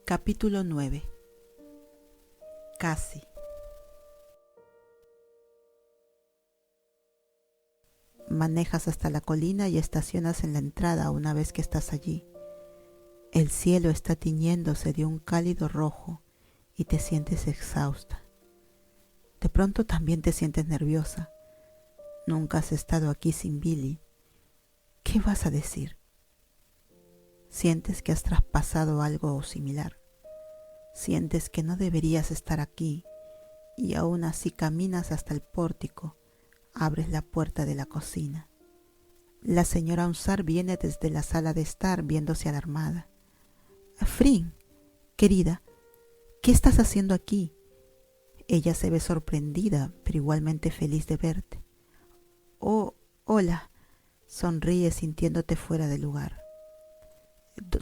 Capítulo 9. Casi. Manejas hasta la colina y estacionas en la entrada. Una vez que estás allí, el cielo está tiñéndose de un cálido rojo y te sientes exhausta. De pronto también te sientes nerviosa. Nunca has estado aquí sin Billy. ¿Qué vas a decir? Sientes que has traspasado algo similar. Sientes que no deberías estar aquí y aún así caminas hasta el pórtico. Abres la puerta de la cocina. La señora Unsar viene desde la sala de estar viéndose alarmada. «Frin, querida, ¿qué estás haciendo aquí?» Ella se ve sorprendida, pero igualmente feliz de verte. «Oh, hola», sonríe sintiéndote fuera de lugar.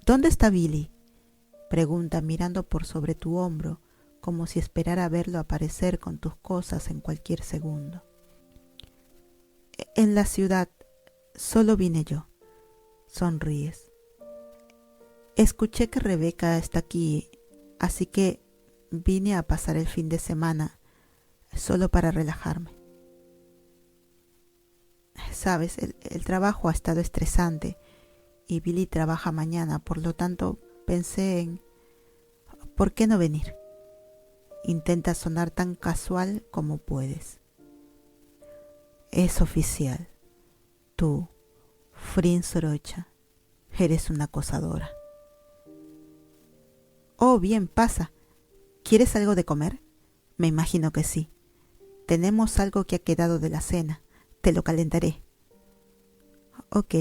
«¿Dónde está Billy?», pregunta mirando por sobre tu hombro, como si esperara verlo aparecer con tus cosas en cualquier segundo. «En la ciudad, solo vine yo», sonríes. «Escuché que Rebeca está aquí, así que vine a pasar el fin de semana, solo para relajarme. Sabes, el trabajo ha estado estresante y Billy trabaja mañana, por lo tanto pensé en ¿por qué no venir?». Intenta sonar tan casual como puedes. «Es oficial. Tú, Frin Sorocha, eres una acosadora». «Oh, bien, pasa. ¿Quieres algo de comer?». «Me imagino que sí. Tenemos algo que ha quedado de la cena. Te lo calentaré». «Ok».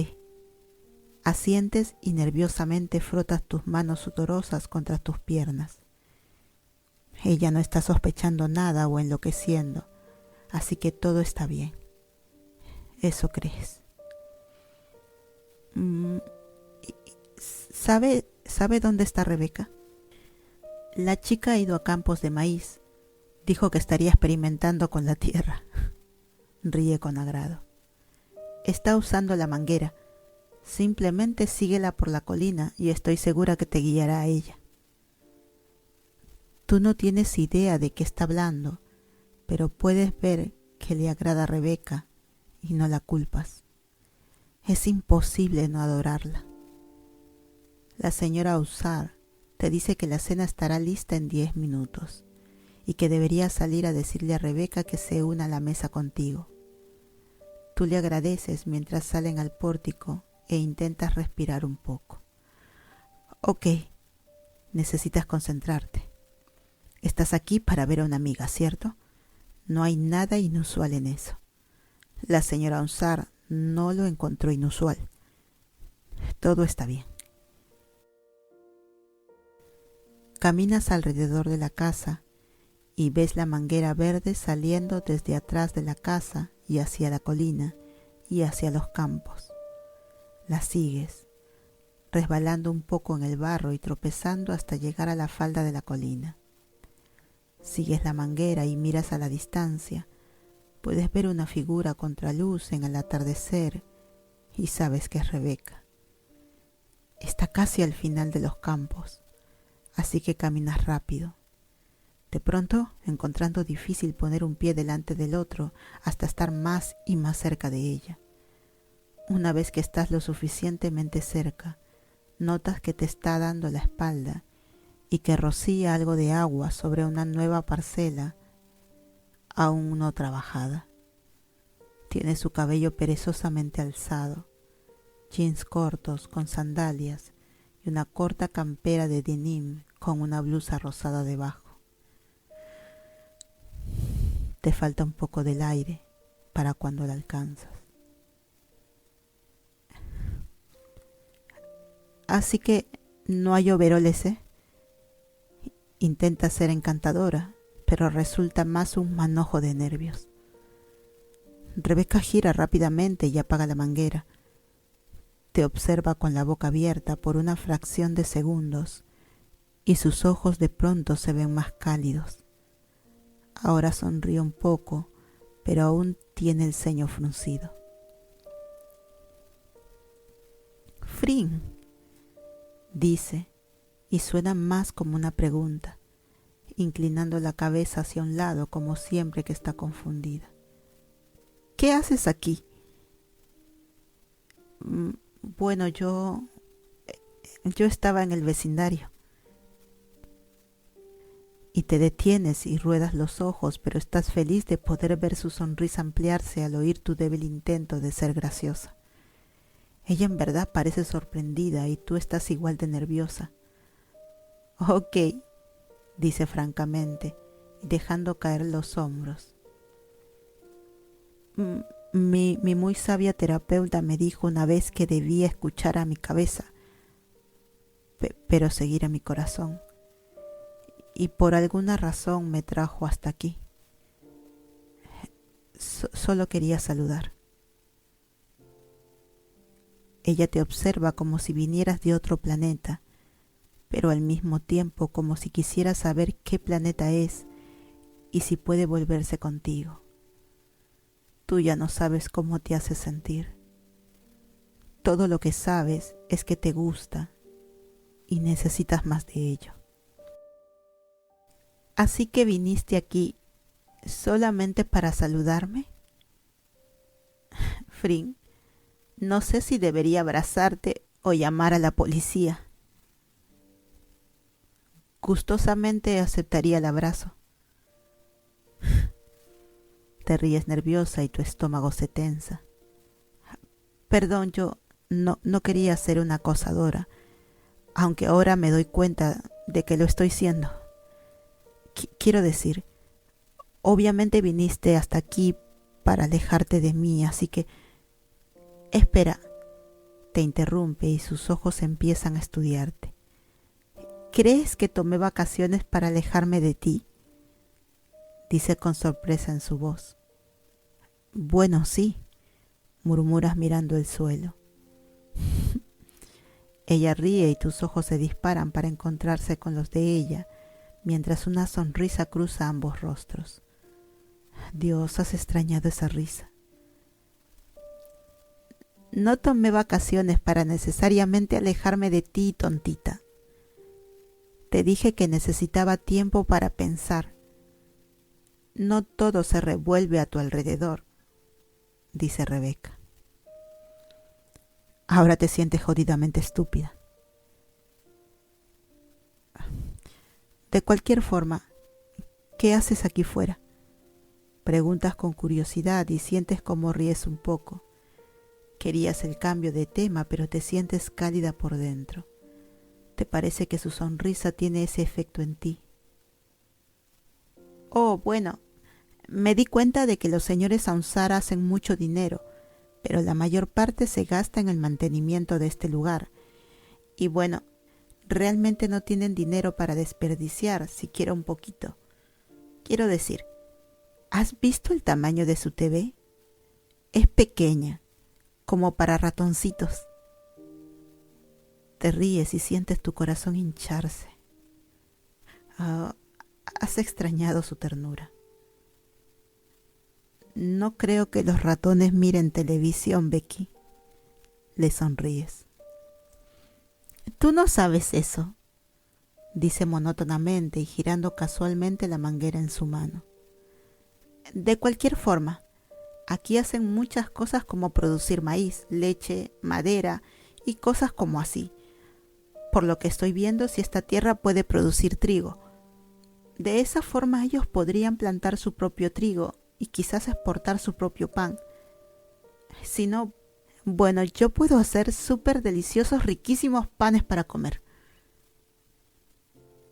Asientes y nerviosamente frotas tus manos sudorosas contra tus piernas. Ella no está sospechando nada o enloqueciendo, así que todo está bien. Eso crees. ¿Sabe dónde está Rebeca? La chica ha ido a campos de maíz. Dijo que estaría experimentando con la tierra. Ríe con agrado. Está usando la manguera. Simplemente síguela por la colina y estoy segura que te guiará a ella. Tú no tienes idea de qué está hablando, pero puedes ver que le agrada a Rebeca y no la culpas. Es imposible no adorarla. La señora Unsar te dice que la cena estará lista en 10 minutos y que deberías salir a decirle a Rebeca que se una a la mesa contigo. Tú le agradeces mientras salen al pórtico e intentas respirar un poco. «Ok, necesitas concentrarte. Estás aquí para ver a una amiga, ¿cierto? No hay nada inusual en eso. La señora Unsar no lo encontró inusual. Todo está bien». Caminas alrededor de la casa y ves la manguera verde saliendo desde atrás de la casa y hacia la colina y hacia los campos. La sigues, resbalando un poco en el barro y tropezando hasta llegar a la falda de la colina. Sigues la manguera y miras a la distancia. Puedes ver una figura contraluz en el atardecer y sabes que es Rebeca. Está casi al final de los campos, así que caminas rápido. De pronto, encontrando difícil poner un pie delante del otro hasta estar más y más cerca de ella. Una vez que estás lo suficientemente cerca, notas que te está dando la espalda y que rocía algo de agua sobre una nueva parcela aún no trabajada. Tiene su cabello perezosamente alzado, jeans cortos con sandalias y una corta campera de denim con una blusa rosada debajo. Te falta un poco del aire para cuando la alcanzas. «Así que no hay overoles, ¿eh?». Intenta ser encantadora, pero resulta más un manojo de nervios. Rebeca gira rápidamente y apaga la manguera. Te observa con la boca abierta por una fracción de segundos y sus ojos de pronto se ven más cálidos. Ahora sonríe un poco, pero aún tiene el ceño fruncido. «Frin», dice, y suena más como una pregunta, inclinando la cabeza hacia un lado como siempre que está confundida. ¿Qué haces aquí? Bueno, yo estaba en el vecindario. Y te detienes y ruedas los ojos, pero estás feliz de poder ver su sonrisa ampliarse al oír tu débil intento de ser graciosa. Ella en verdad parece sorprendida y tú estás igual de nerviosa. Ok, dice francamente, dejando caer los hombros. Mi muy sabia terapeuta me dijo una vez que debía escuchar a mi cabeza, pero seguir a mi corazón. Y por alguna razón me trajo hasta aquí. Solo quería saludar. Ella te observa como si vinieras de otro planeta, pero al mismo tiempo como si quisiera saber qué planeta es y si puede volverse contigo. Tú ya no sabes cómo te hace sentir. Todo lo que sabes es que te gusta y necesitas más de ello. Así que viniste aquí solamente para saludarme. Fring, no sé si debería abrazarte o llamar a la policía. Gustosamente aceptaría el abrazo. Te ríes nerviosa y tu estómago se tensa. Perdón, yo no quería ser una acosadora, aunque ahora me doy cuenta de que lo estoy siendo. Quiero decir, obviamente viniste hasta aquí para alejarte de mí, así que... Espera, te interrumpe y sus ojos empiezan a estudiarte. ¿Crees que tomé vacaciones para alejarme de ti? Dice con sorpresa en su voz. Bueno, sí, murmuras mirando el suelo. Ella ríe y tus ojos se disparan para encontrarse con los de ella, mientras una sonrisa cruza ambos rostros. Dios, has extrañado esa risa. No tomé vacaciones para necesariamente alejarme de ti, tontita. Te dije que necesitaba tiempo para pensar. No todo se revuelve a tu alrededor, dice Rebeca. Ahora te sientes jodidamente estúpida. De cualquier forma, ¿qué haces aquí fuera? Preguntas con curiosidad y sientes como ríes un poco. Querías el cambio de tema, pero te sientes cálida por dentro. Te parece que su sonrisa tiene ese efecto en ti. Oh, bueno, me di cuenta de que los señores Saunsar hacen mucho dinero, pero la mayor parte se gasta en el mantenimiento de este lugar. Y bueno, realmente no tienen dinero para desperdiciar, siquiera un poquito. Quiero decir, ¿has visto el tamaño de su TV? Es pequeña, como para ratoncitos. Te ríes y sientes tu corazón hincharse. Has extrañado su ternura. No creo que los ratones miren televisión, Becky. Le sonríes. Tú no sabes eso, dice monótonamente y girando casualmente la manguera en su mano. De cualquier forma, aquí hacen muchas cosas como producir maíz, leche, madera y cosas como así. Por lo que estoy viendo, si esta tierra puede producir trigo. De esa forma ellos podrían plantar su propio trigo y quizás exportar su propio pan. Si no, bueno, yo puedo hacer súper deliciosos, riquísimos panes para comer.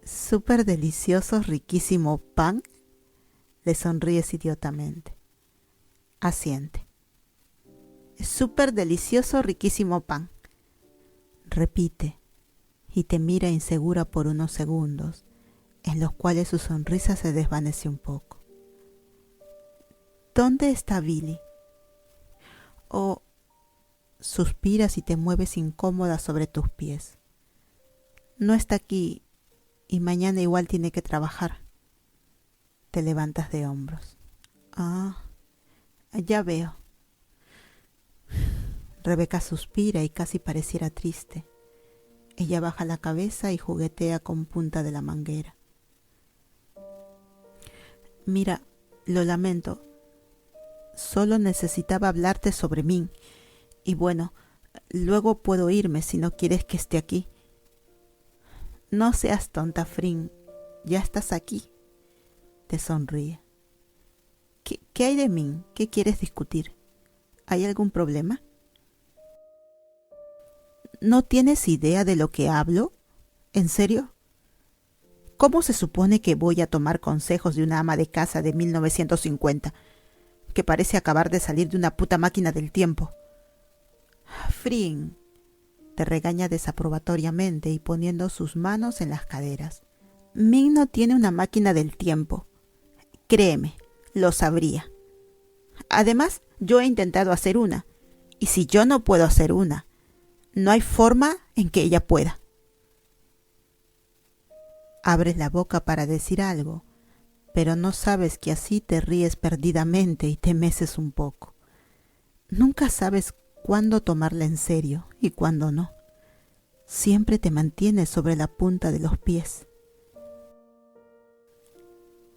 ¿Súper deliciosos, riquísimo pan? Le sonríes idiotamente. Asiente. Súper delicioso, riquísimo pan. Repite y te mira insegura por unos segundos, en los cuales su sonrisa se desvanece un poco. ¿Dónde está Billy? Oh, suspiras y te mueves incómoda sobre tus pies. No está aquí y mañana igual tiene que trabajar. Te levantas de hombros. Ah, ya veo. Rebeca suspira y casi pareciera triste. Ella baja la cabeza y juguetea con punta de la manguera. Mira, lo lamento. Solo necesitaba hablarte sobre mí. Y bueno, luego puedo irme si no quieres que esté aquí. No seas tonta, Frin. Ya estás aquí. Te sonríe. ¿Qué hay de mí? ¿Qué quieres discutir? ¿Hay algún problema? ¿No tienes idea de lo que hablo? ¿En serio? ¿Cómo se supone que voy a tomar consejos de una ama de casa de 1950, que parece acabar de salir de una puta máquina del tiempo? Frin, te regaña desaprobatoriamente y poniendo sus manos en las caderas. Min no tiene una máquina del tiempo. Créeme, lo sabría. Además, yo he intentado hacer una, y si yo no puedo hacer una, no hay forma en que ella pueda. Abres la boca para decir algo, pero no sabes que así te ríes perdidamente y te meces un poco. Nunca sabes cuándo tomarla en serio y cuándo no. Siempre te mantienes sobre la punta de los pies.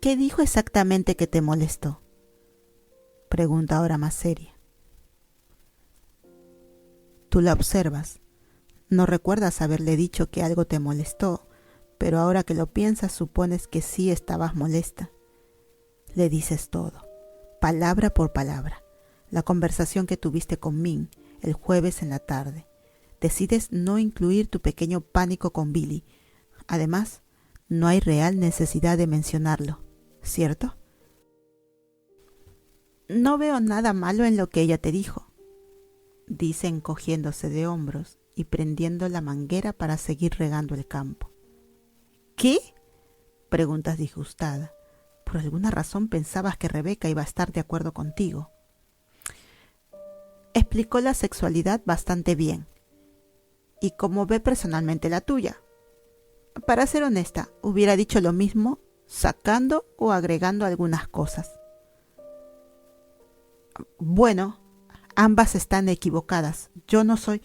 ¿Qué dijo exactamente que te molestó? Pregunta ahora más seria. Tú la observas. No recuerdas haberle dicho que algo te molestó, pero ahora que lo piensas supones que sí estabas molesta. Le dices todo, palabra por palabra. La conversación que tuviste con Min el jueves en la tarde. Decides no incluir tu pequeño pánico con Billy. Además, no hay real necesidad de mencionarlo, ¿cierto? No veo nada malo en lo que ella te dijo, dice encogiéndose de hombros y prendiendo la manguera para seguir regando el campo. ¿Qué? Preguntas disgustada. Por alguna razón pensabas que Rebeca iba a estar de acuerdo contigo. Explicó la sexualidad bastante bien y como ve personalmente la tuya. Para ser honesta, hubiera dicho lo mismo sacando o agregando algunas cosas. Bueno, ambas están equivocadas. Yo no soy...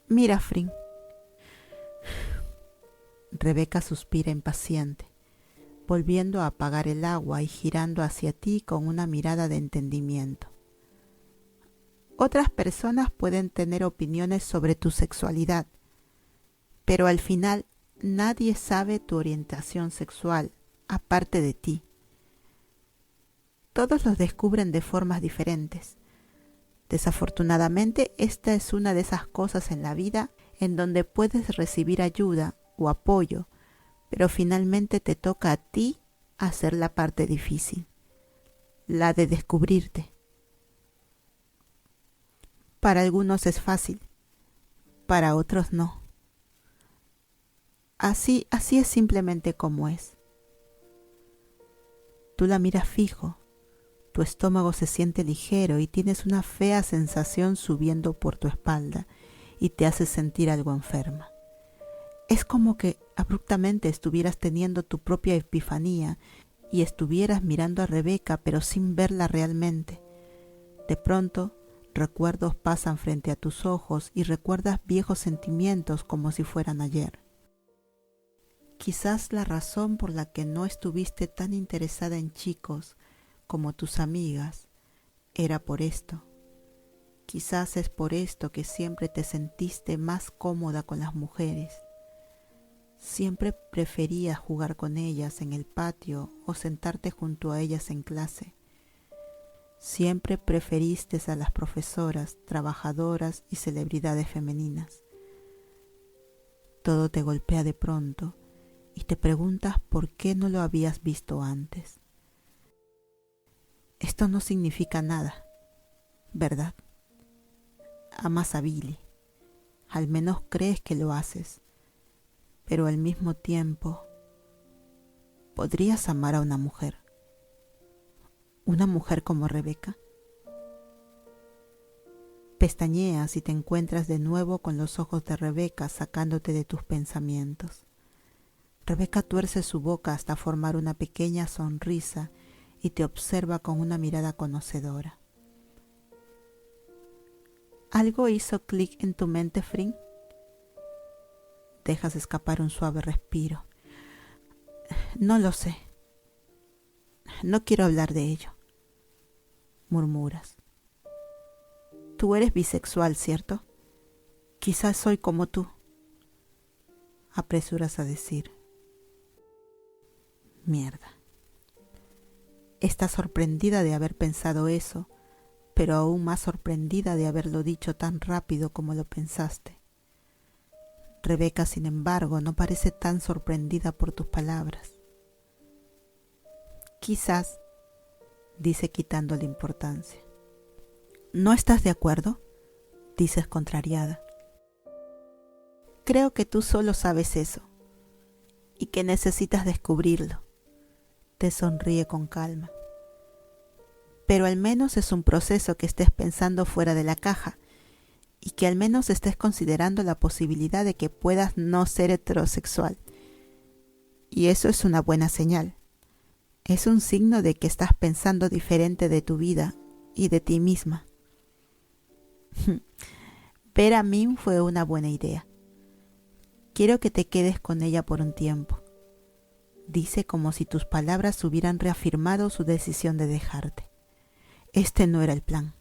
Mira, Frin. Rebeca suspira impaciente, volviendo a apagar el agua y girando hacia ti con una mirada de entendimiento. Otras personas pueden tener opiniones sobre tu sexualidad, pero al final nadie sabe tu orientación sexual, aparte de ti. Todos los descubren de formas diferentes. Desafortunadamente, esta es una de esas cosas en la vida en donde puedes recibir ayuda o apoyo, pero finalmente te toca a ti hacer la parte difícil, la de descubrirte. Para algunos es fácil, para otros no. Así es simplemente como es. Tú la miras fijo, tu estómago se siente ligero y tienes una fea sensación subiendo por tu espalda y te hace sentir algo enferma. Es como que abruptamente estuvieras teniendo tu propia epifanía y estuvieras mirando a Rebeca pero sin verla realmente. De pronto, recuerdos pasan frente a tus ojos y recuerdas viejos sentimientos como si fueran ayer. Quizás la razón por la que no estuviste tan interesada en chicos como tus amigas era por esto. Quizás es por esto que siempre te sentiste más cómoda con las mujeres. Siempre preferías jugar con ellas en el patio o sentarte junto a ellas en clase. Siempre preferiste a las profesoras, trabajadoras y celebridades femeninas. Todo te golpea de pronto y te preguntas por qué no lo habías visto antes. Esto no significa nada, ¿verdad? Amas a Billy, al menos crees que lo haces, pero al mismo tiempo podrías amar a una mujer como Rebeca. Pestañeas y te encuentras de nuevo con los ojos de Rebeca sacándote de tus pensamientos. Rebeca tuerce su boca hasta formar una pequeña sonrisa y te observa con una mirada conocedora. ¿Algo hizo clic en tu mente, Frin? Dejas escapar un suave respiro. No lo sé. No quiero hablar de ello, murmuras. Tú eres bisexual, ¿cierto? Quizás soy como tú, apresuras a decir. Mierda. Estás sorprendida de haber pensado eso, pero aún más sorprendida de haberlo dicho tan rápido como lo pensaste. Rebeca, sin embargo, no parece tan sorprendida por tus palabras. Quizás, dice quitándole importancia. ¿No estás de acuerdo?, dices contrariada. Creo que tú solo sabes eso y que necesitas descubrirlo. Te sonríe con calma. Pero al menos es un proceso que estés pensando fuera de la caja y que al menos estés considerando la posibilidad de que puedas no ser heterosexual. Y eso es una buena señal. Es un signo de que estás pensando diferente de tu vida y de ti misma. Ver a Min fue una buena idea. Quiero que te quedes con ella por un tiempo. Dice como si tus palabras hubieran reafirmado su decisión de dejarte. Este no era el plan.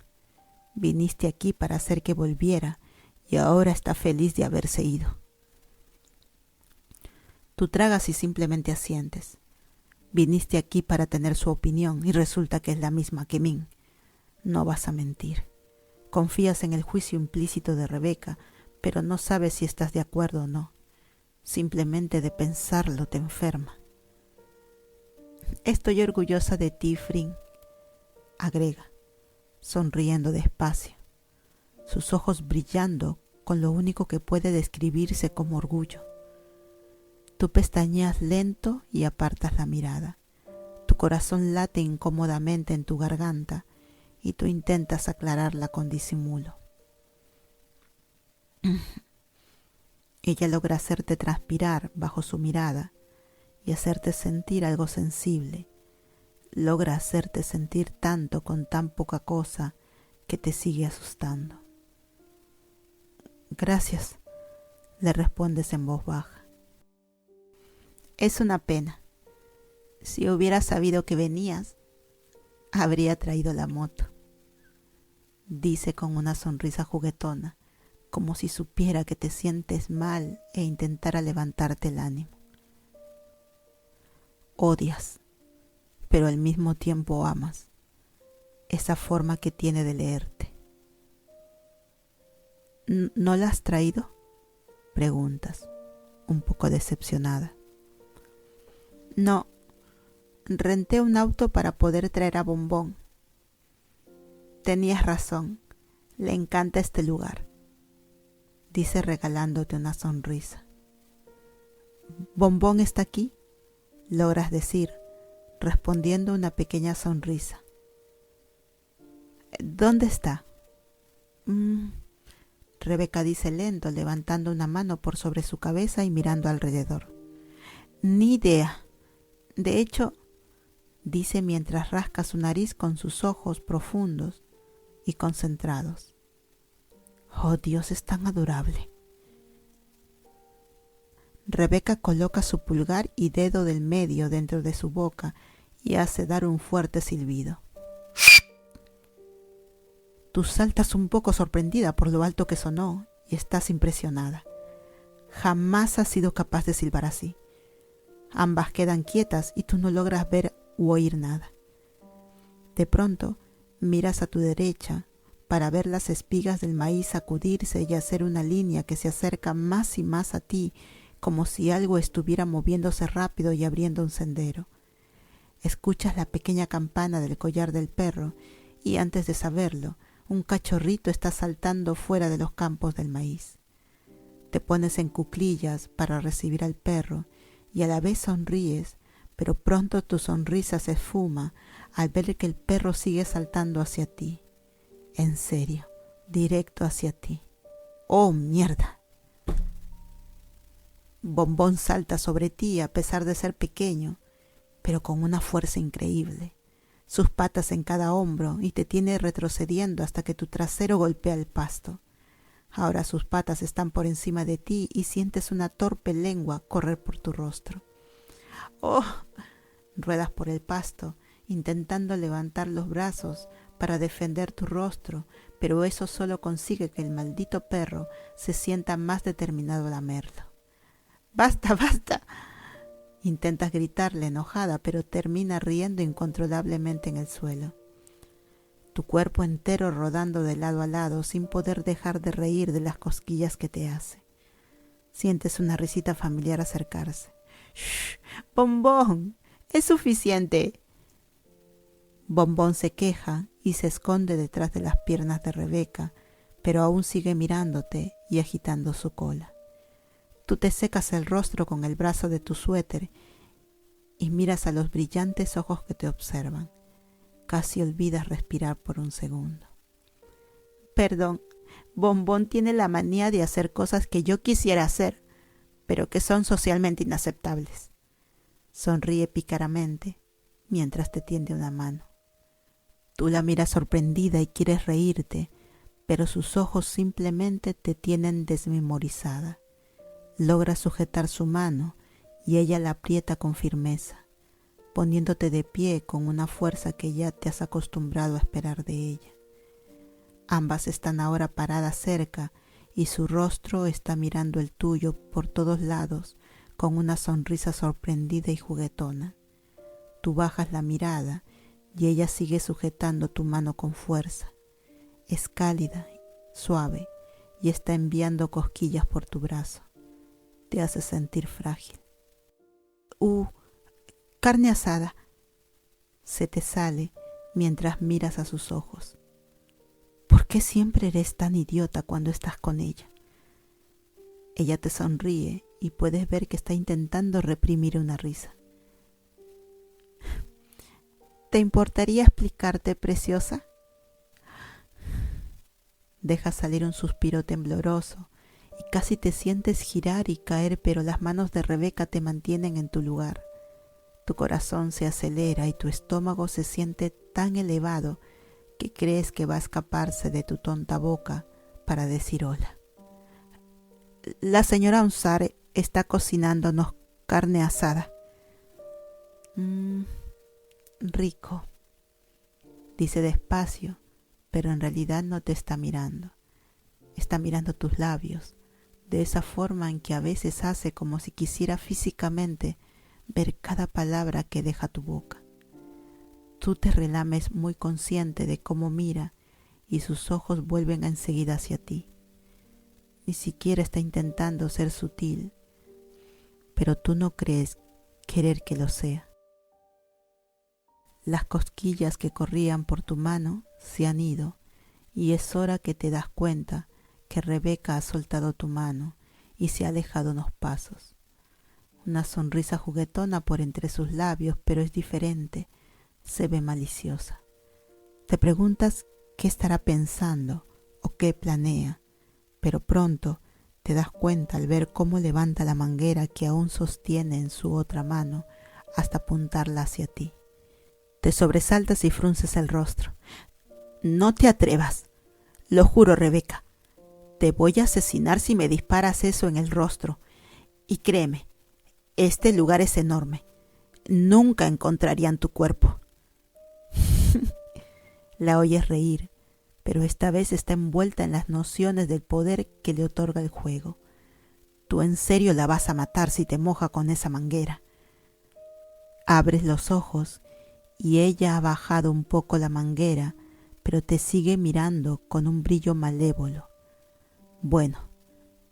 Viniste aquí para hacer que volviera y ahora está feliz de haberse ido. Tú tragas y simplemente asientes. Viniste aquí para tener su opinión y resulta que es la misma que Min. No vas a mentir. Confías en el juicio implícito de Rebeca, pero no sabes si estás de acuerdo o no. Simplemente de pensarlo te enferma. Estoy orgullosa de ti, Frin, agrega, sonriendo despacio, sus ojos brillando con lo único que puede describirse como orgullo. Tú pestañeas lento y apartas la mirada. Tu corazón late incómodamente en tu garganta y tú intentas aclararla con disimulo. Ella logra hacerte transpirar bajo su mirada y hacerte sentir algo sensible. Logra hacerte sentir tanto con tan poca cosa que te sigue asustando. Gracias, le respondes en voz baja. Es una pena. Si hubiera sabido que venías, habría traído la moto, dice con una sonrisa juguetona, como si supiera que te sientes mal e intentara levantarte el ánimo. Odias, pero al mismo tiempo amas, esa forma que tiene de leerte. ¿No la has traído?, preguntas, un poco decepcionada. No, renté un auto para poder traer a Bombón. Tenías razón, le encanta este lugar, dice regalándote una sonrisa. ¿Bombón está aquí?, logras decir, respondiendo una pequeña sonrisa. ¿Dónde está? Rebeca dice lento, levantando una mano por sobre su cabeza y mirando alrededor. Ni idea. De hecho, dice mientras rasca su nariz con sus ojos profundos y concentrados. Oh, Dios, es tan adorable. Rebeca coloca su pulgar y dedo del medio dentro de su boca y hace dar un fuerte silbido. Tú saltas un poco sorprendida por lo alto que sonó y estás impresionada. Jamás has sido capaz de silbar así. Ambas quedan quietas y tú no logras ver u oír nada. De pronto, miras a tu derecha para ver las espigas del maíz sacudirse y hacer una línea que se acerca más y más a ti, como si algo estuviera moviéndose rápido y abriendo un sendero. Escuchas la pequeña campana del collar del perro y antes de saberlo, un cachorrito está saltando fuera de los campos del maíz. Te pones en cuclillas para recibir al perro y a la vez sonríes, pero pronto tu sonrisa se esfuma al ver que el perro sigue saltando hacia ti. En serio, directo hacia ti. ¡Oh, mierda! Bombón salta sobre ti a pesar de ser pequeño, pero con una fuerza increíble. Sus patas en cada hombro y te tiene retrocediendo hasta que tu trasero golpea el pasto. Ahora sus patas están por encima de ti y sientes una torpe lengua correr por tu rostro. ¡Oh! Ruedas por el pasto, intentando levantar los brazos para defender tu rostro, pero eso solo consigue que el maldito perro se sienta más determinado a lamerlo. ¡Basta, basta! Intentas gritarle enojada, pero termina riendo incontrolablemente en el suelo. Tu cuerpo entero rodando de lado a lado sin poder dejar de reír de las cosquillas que te hace. Sientes una risita familiar acercarse. ¡Shh! ¡Bombón! ¡Es suficiente! Bombón se queja y se esconde detrás de las piernas de Rebeca, pero aún sigue mirándote y agitando su cola. Tú te secas el rostro con el brazo de tu suéter y miras a los brillantes ojos que te observan. Casi olvidas respirar por un segundo. Perdón, Bombón tiene la manía de hacer cosas que yo quisiera hacer, pero que son socialmente inaceptables. Sonríe pícaramente mientras te tiende una mano. Tú la miras sorprendida y quieres reírte, pero sus ojos simplemente te tienen desmemorizada. Logras sujetar su mano y ella la aprieta con firmeza, poniéndote de pie con una fuerza que ya te has acostumbrado a esperar de ella. Ambas están ahora paradas cerca y su rostro está mirando el tuyo por todos lados con una sonrisa sorprendida y juguetona. Tú bajas la mirada y ella sigue sujetando tu mano con fuerza. Es cálida, suave y está enviando cosquillas por tu brazo. Te hace sentir frágil. Carne asada, se te sale mientras miras a sus ojos. ¿Por qué siempre eres tan idiota cuando estás con ella? Ella te sonríe y puedes ver que está intentando reprimir una risa. ¿Te importaría explicarte, preciosa? Deja salir un suspiro tembloroso y casi te sientes girar y caer, pero las manos de Rebeca te mantienen en tu lugar. Tu corazón se acelera y tu estómago se siente tan elevado que crees que va a escaparse de tu tonta boca para decir hola. La señora Unsare está cocinándonos carne asada. Rico, dice despacio, pero en realidad no te está mirando. Está mirando tus labios, de esa forma en que a veces hace como si quisiera físicamente ver cada palabra que deja tu boca. Tú te relames muy consciente de cómo mira y sus ojos vuelven enseguida hacia ti. Ni siquiera está intentando ser sutil, pero tú no crees querer que lo sea. Las cosquillas que corrían por tu mano se han ido y es hora que te das cuenta que Rebeca ha soltado tu mano y se ha alejado unos pasos. Una sonrisa juguetona por entre sus labios, pero es diferente, se ve maliciosa. Te preguntas qué estará pensando o qué planea, pero pronto te das cuenta al ver cómo levanta la manguera que aún sostiene en su otra mano hasta apuntarla hacia ti. Te sobresaltas y frunces el rostro. No te atrevas. Lo juro, Rebeca. Te voy a asesinar si me disparas eso en el rostro. Y créeme, este lugar es enorme. Nunca encontrarían tu cuerpo. La oyes reír, pero esta vez está envuelta en las nociones del poder que le otorga el juego. Tú en serio la vas a matar si te moja con esa manguera. Abres los ojos y ella ha bajado un poco la manguera, pero te sigue mirando con un brillo malévolo. Bueno,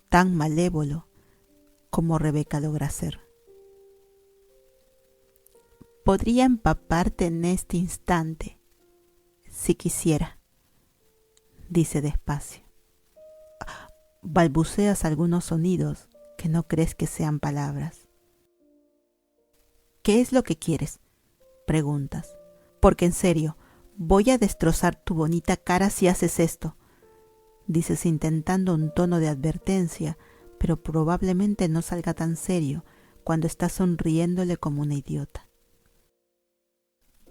tan malévolo como Rebeca logra ser. Podría empaparte en este instante, si quisiera, dice despacio. Balbuceas algunos sonidos que no crees que sean palabras. ¿Qué es lo que quieres?, preguntas. Porque en serio, voy a destrozar tu bonita cara si haces esto, dices intentando un tono de advertencia, pero probablemente no salga tan serio cuando estás sonriéndole como una idiota.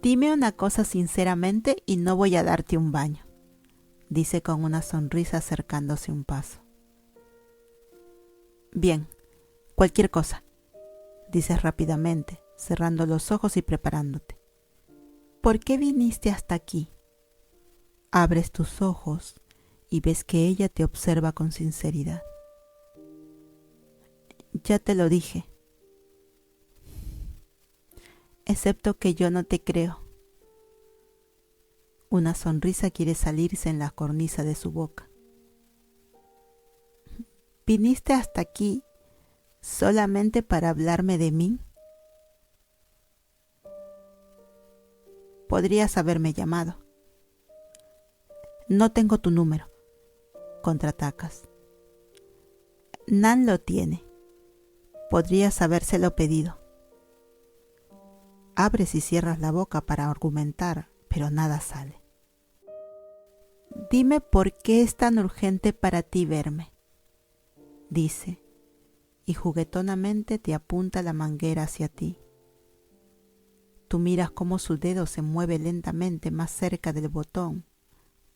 Dime una cosa sinceramente y no voy a darte un baño, dice con una sonrisa acercándose un paso. Bien, cualquier cosa, dices rápidamente, cerrando los ojos y preparándote. ¿Por qué viniste hasta aquí? Abres tus ojos y ves que ella te observa con sinceridad. Ya te lo dije. Excepto que yo no te creo. Una sonrisa quiere salirse en la cornisa de su boca. ¿Viniste hasta aquí solamente para hablarme de mí? Podrías haberme llamado. No tengo tu número, contraatacas. Nan lo tiene. Podrías habérselo pedido. Abres y cierras la boca para argumentar, pero nada sale. Dime por qué es tan urgente para ti verme, dice, y juguetonamente te apunta la manguera hacia ti. Tú miras cómo su dedo se mueve lentamente más cerca del botón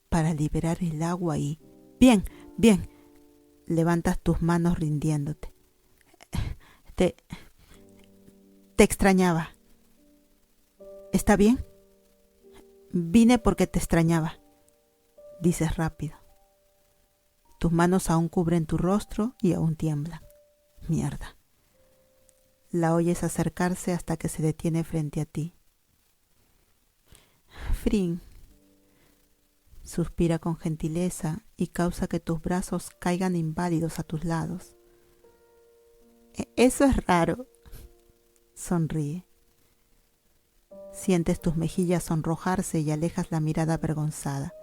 para liberar el agua y... Bien, bien, levantas tus manos rindiéndote. Te extrañaba. ¿Está bien? Vine porque te extrañaba, dices rápido. Tus manos aún cubren tu rostro y aún tiemblan. Mierda. La oyes acercarse hasta que se detiene frente a ti. Frin, suspira con gentileza y causa que tus brazos caigan inválidos a tus lados. Eso es raro, sonríe. Sientes tus mejillas sonrojarse y alejas la mirada avergonzada.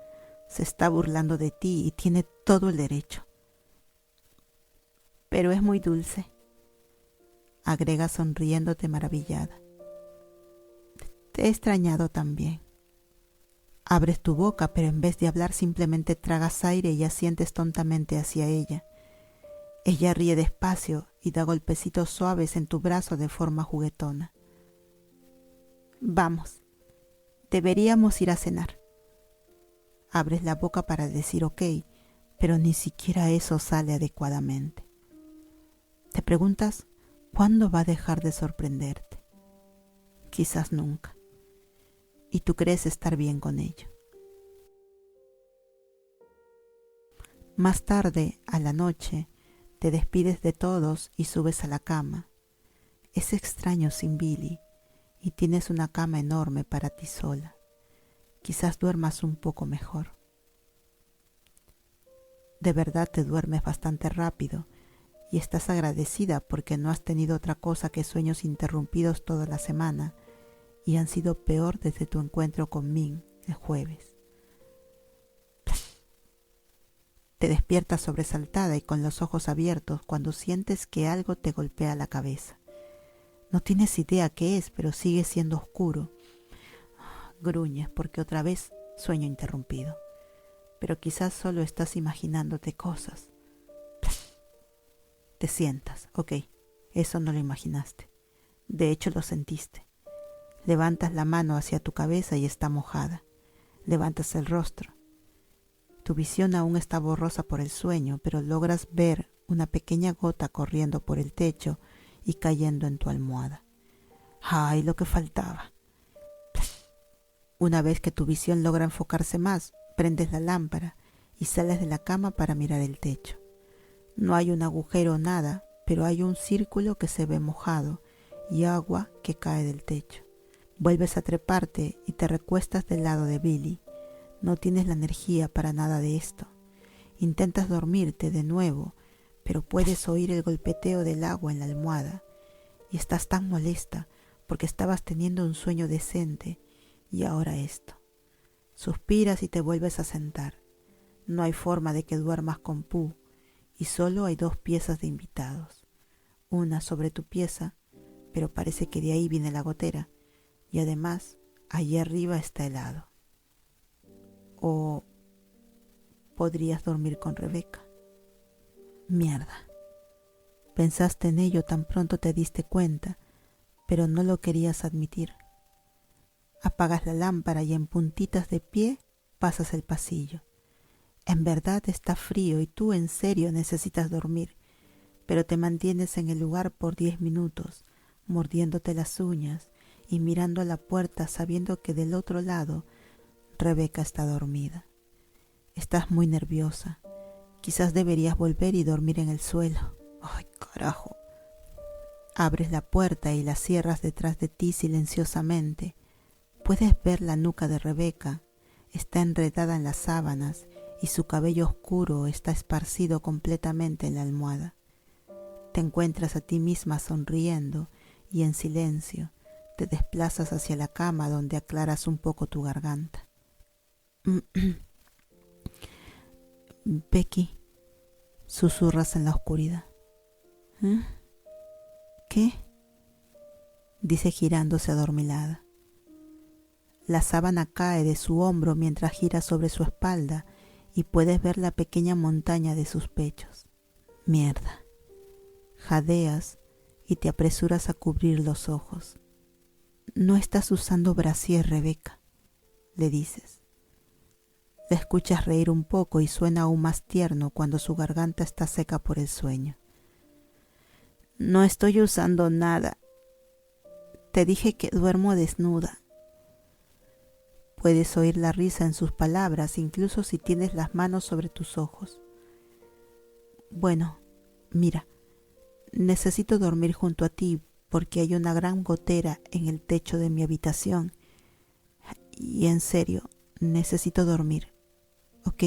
Se está burlando de ti y tiene todo el derecho. Pero es muy dulce, agrega sonriéndote maravillada. Te he extrañado también. Abres tu boca, pero en vez de hablar simplemente tragas aire y asientes tontamente hacia ella. Ella ríe despacio y da golpecitos suaves en tu brazo de forma juguetona. Vamos, deberíamos ir a cenar. Abres la boca para decir ok, pero ni siquiera eso sale adecuadamente. Te preguntas cuándo va a dejar de sorprenderte. Quizás nunca. Y tú crees estar bien con ello. Más tarde, a la noche, te despides de todos y subes a la cama. Es extraño sin Billy y tienes una cama enorme para ti sola. Quizás duermas un poco mejor. De verdad te duermes bastante rápido y estás agradecida porque no has tenido otra cosa que sueños interrumpidos toda la semana y han sido peor desde tu encuentro con Min el jueves. Te despiertas sobresaltada y con los ojos abiertos cuando sientes que algo te golpea la cabeza. No tienes idea qué es, pero sigue siendo oscuro. Gruñes porque otra vez sueño interrumpido. Pero quizás solo estás imaginándote cosas. Te sientas, ok, eso no lo imaginaste. De hecho lo sentiste. Levantas la mano hacia tu cabeza y está mojada. Levantas el rostro. Tu visión aún está borrosa por el sueño, pero logras ver una pequeña gota corriendo por el techo y cayendo en tu almohada. ¡Ay, lo que faltaba! Una vez que tu visión logra enfocarse más, prendes la lámpara y sales de la cama para mirar el techo. No hay un agujero o nada, pero hay un círculo que se ve mojado y agua que cae del techo. Vuelves a treparte y te recuestas del lado de Billy. No tienes la energía para nada de esto. Intentas dormirte de nuevo, pero puedes oír el golpeteo del agua en la almohada y estás tan molesta porque estabas teniendo un sueño decente y ahora esto. Suspiras y te vuelves a sentar. No hay forma de que duermas con Pooh y solo hay 2 piezas de invitados. Una sobre tu pieza, pero parece que de ahí viene la gotera y además allí arriba está helado. O podrías dormir con Rebeca. Mierda. Pensaste en ello tan pronto te diste cuenta, pero no lo querías admitir. Apagas la lámpara y en puntitas de pie pasas el pasillo. En verdad está frío y tú en serio necesitas dormir, pero te mantienes en el lugar por 10 minutos, mordiéndote las uñas y mirando a la puerta sabiendo que del otro lado Rebeca está dormida. Estás muy nerviosa. Quizás deberías volver y dormir en el suelo. ¡Ay, carajo! Abres la puerta y la cierras detrás de ti silenciosamente. Puedes ver la nuca de Rebeca. Está enredada en las sábanas y su cabello oscuro está esparcido completamente en la almohada. Te encuentras a ti misma sonriendo y en silencio te desplazas hacia la cama donde aclaras un poco tu garganta. Becky, susurras en la oscuridad. ¿Qué? Dice girándose adormilada. La sábana cae de su hombro mientras gira sobre su espalda y puedes ver la pequeña montaña de sus pechos. Mierda. Jadeas y te apresuras a cubrir los ojos. No estás usando brasier, Rebeca, le dices. La escuchas reír un poco y suena aún más tierno cuando su garganta está seca por el sueño. No estoy usando nada. Te dije que duermo desnuda. Puedes oír la risa en sus palabras, incluso si tienes las manos sobre tus ojos. Bueno, mira, necesito dormir junto a ti porque hay una gran gotera en el techo de mi habitación. Y en serio, necesito dormir, ¿ok?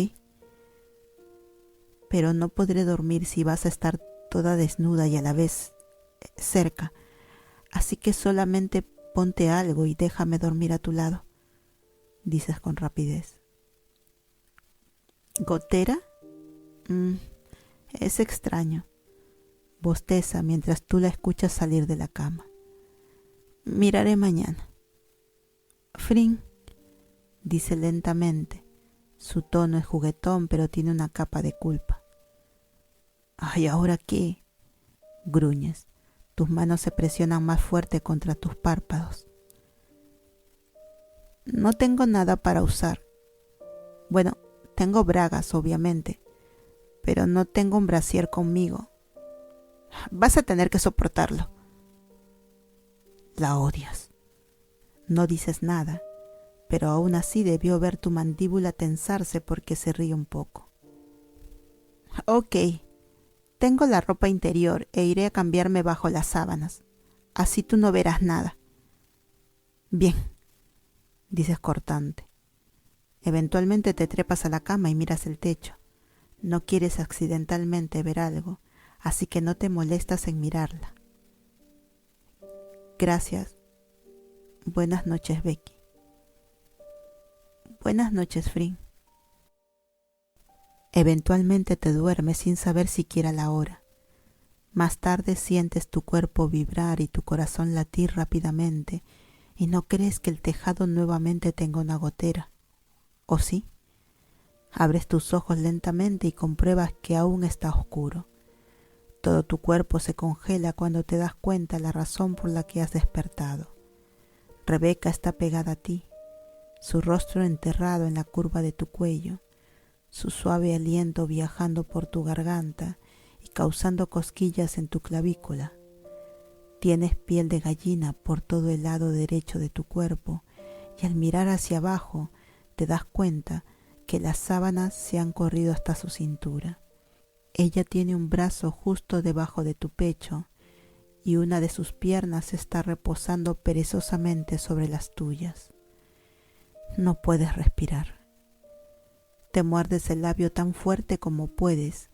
Pero no podré dormir si vas a estar toda desnuda y a la vez cerca. Así que solamente ponte algo y déjame dormir a tu lado, dices con rapidez. ¿Gotera? Es extraño. Bosteza mientras tú la escuchas salir de la cama. Miraré mañana. Frin, dice lentamente. Su tono es juguetón, pero tiene una capa de culpa. Ay, ¿ahora qué? Gruñes. Tus manos se presionan más fuerte contra tus párpados. No tengo nada para usar. Bueno, tengo bragas, obviamente, pero no tengo un brasier conmigo. Vas a tener que soportarlo. La odias. No dices nada, pero aún así debió ver tu mandíbula tensarse porque se ríe un poco. Ok, tengo la ropa interior e iré a cambiarme bajo las sábanas. Así tú no verás nada. Bien, dices cortante. Eventualmente te trepas a la cama y miras el techo. No quieres accidentalmente ver algo, así que no te molestas en mirarla. Gracias. Buenas noches, Becky. Buenas noches, Frin. Eventualmente te duermes sin saber siquiera la hora. Más tarde sientes tu cuerpo vibrar y tu corazón latir rápidamente y no crees que el tejado nuevamente tenga una gotera. ¿O sí? Abres tus ojos lentamente y compruebas que aún está oscuro. Todo tu cuerpo se congela cuando te das cuenta la razón por la que has despertado. Rebeca está pegada a ti, su rostro enterrado en la curva de tu cuello, su suave aliento viajando por tu garganta y causando cosquillas en tu clavícula. Tienes piel de gallina por todo el lado derecho de tu cuerpo y al mirar hacia abajo te das cuenta que las sábanas se han corrido hasta su cintura. Ella tiene un brazo justo debajo de tu pecho y una de sus piernas está reposando perezosamente sobre las tuyas. No puedes respirar. Te muerdes el labio tan fuerte como puedes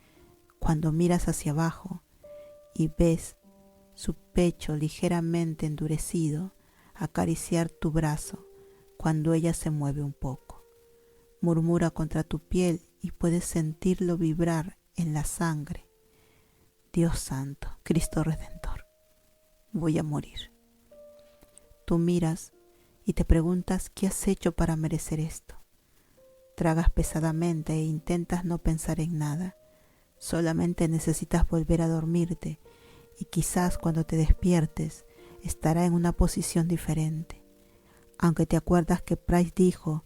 cuando miras hacia abajo y ves su pecho ligeramente endurecido acariciar tu brazo cuando ella se mueve un poco. Murmura contra tu piel y puedes sentirlo vibrar en la sangre. Dios santo, Cristo Redentor, voy a morir. Tú miras y te preguntas qué has hecho para merecer esto. Tragas pesadamente e intentas no pensar en nada. Solamente necesitas volver a dormirte y quizás cuando te despiertes estará en una posición diferente. Aunque te acuerdas que Price dijo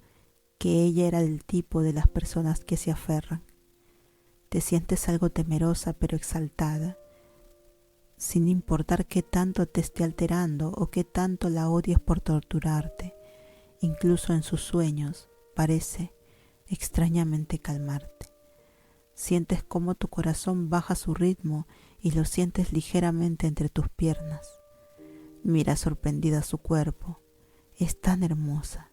que ella era el tipo de las personas que se aferran. Te sientes algo temerosa pero exaltada, sin importar qué tanto te esté alterando o qué tanto la odies por torturarte. Incluso en sus sueños parece extrañamente calmarte. Sientes cómo tu corazón baja su ritmo y lo sientes ligeramente entre tus piernas. Miras sorprendida su cuerpo. Es tan hermosa.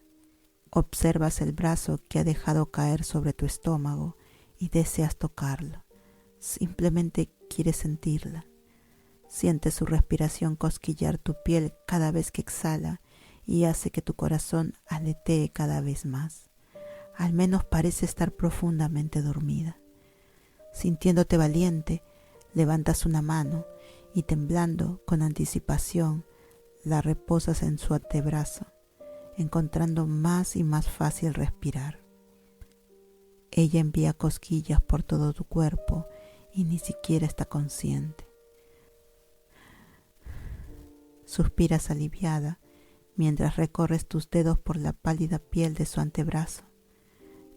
Observas el brazo que ha dejado caer sobre tu estómago y deseas tocarlo. Simplemente quieres sentirla. Sientes su respiración cosquillar tu piel cada vez que exhala y hace que tu corazón aletee cada vez más. Al menos parece estar profundamente dormida. Sintiéndote valiente, levantas una mano y temblando con anticipación, la reposas en su antebrazo, encontrando más y más fácil respirar. Ella envía cosquillas por todo tu cuerpo y ni siquiera está consciente. Suspiras aliviada mientras recorres tus dedos por la pálida piel de su antebrazo.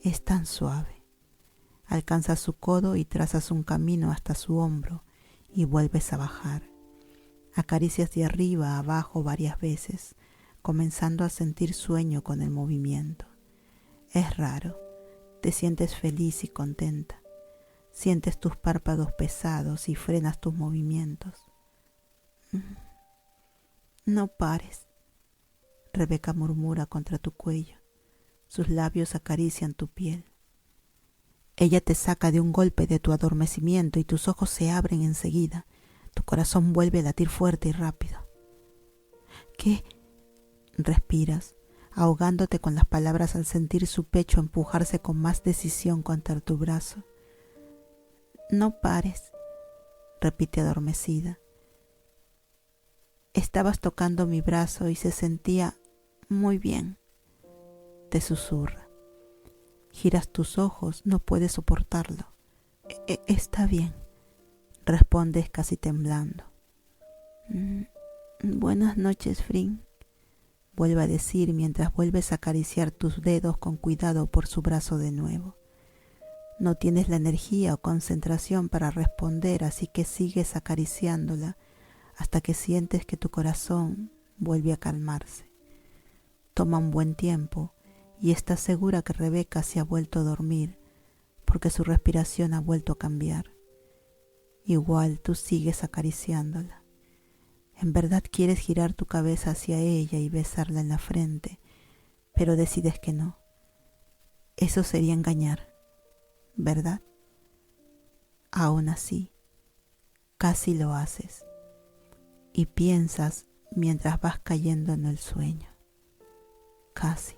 Es tan suave. Alcanzas su codo y trazas un camino hasta su hombro y vuelves a bajar. Acaricias de arriba a abajo varias veces, comenzando a sentir sueño con el movimiento. Es raro, te sientes feliz y contenta. Sientes tus párpados pesados y frenas tus movimientos. No pares, Rebeca murmura contra tu cuello. Sus labios acarician tu piel. Ella te saca de un golpe de tu adormecimiento y tus ojos se abren enseguida. Tu corazón vuelve a latir fuerte y rápido. ¿Qué? Respiras, ahogándote con las palabras al sentir su pecho empujarse con más decisión contra tu brazo. No pares, repite adormecida. Estabas tocando mi brazo y se sentía muy bien, te susurra. Giras tus ojos, no puedes soportarlo. Está bien, respondes casi temblando. Buenas noches, Frin, vuelve a decir mientras vuelves a acariciar tus dedos con cuidado por su brazo de nuevo. No tienes la energía o concentración para responder, así que sigues acariciándola hasta que sientes que tu corazón vuelve a calmarse. Toma un buen tiempo y estás segura que Rebeca se ha vuelto a dormir porque su respiración ha vuelto a cambiar. Igual tú sigues acariciándola. En verdad quieres girar tu cabeza hacia ella y besarla en la frente, pero decides que no. Eso sería engañar, ¿verdad? Aún así, casi lo haces y piensas mientras vas cayendo en el sueño. Casi.